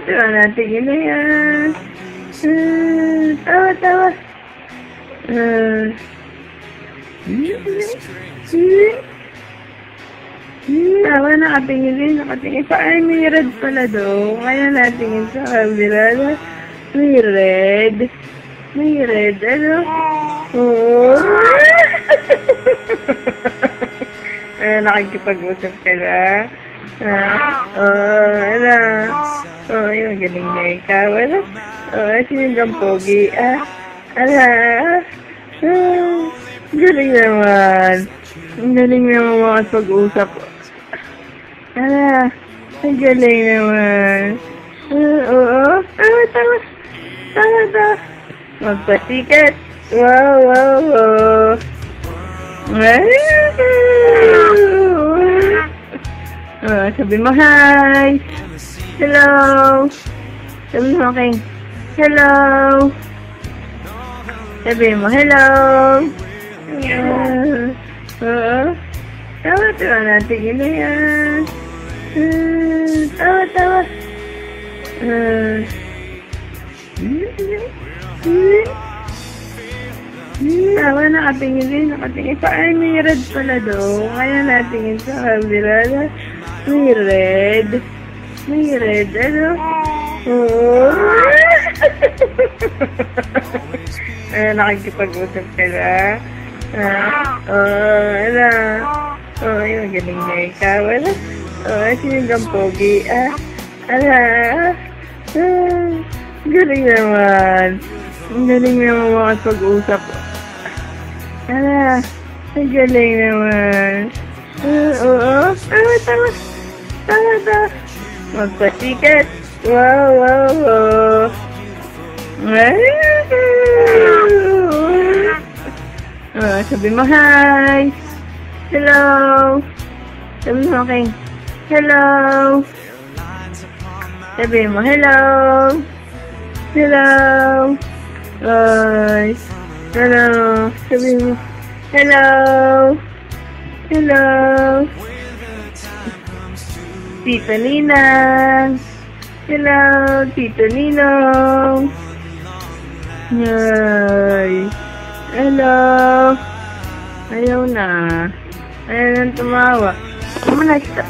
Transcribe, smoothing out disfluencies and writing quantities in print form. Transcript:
tawa natin yun na yan. Tawa. Tawa, nakatingin din, nakatingin pa. Ay, may red pala doon. Kaya natingin sa camera. May red. Ano? Oo. Nakikipag-usap ka na. Yung galing na ikaw. Sino yung pogi? Galing naman. Ang galing naman mga pag-usap. Ang galing naman. Tawa. Magpasikat. Wow. Sabi mo hi. Hello. Sabi mo aking hello. Sabi mo hello. Tawa natin yun na yan. Tawa. Tawa, nakatingin din, nakatingin pa. Ay, may red pala doon. Kaya natingin sa camera. May red. Ano? Oo. Nakikipag-usap ka na. Yung galing na ikaw. Sino yung pogi? Galing naman. Ang galing naman mga pag-usap. Ang galing naman. Tawa. Magpasikat. Wow. Sabi mo hi. Hello. Sabi mo aking hello. Sabi mo hello. Hello. Sabi mo hello. Tita Ninang. Hello, Tito Ninong. Yay. Hello. Ayaw na tumawa. Stop.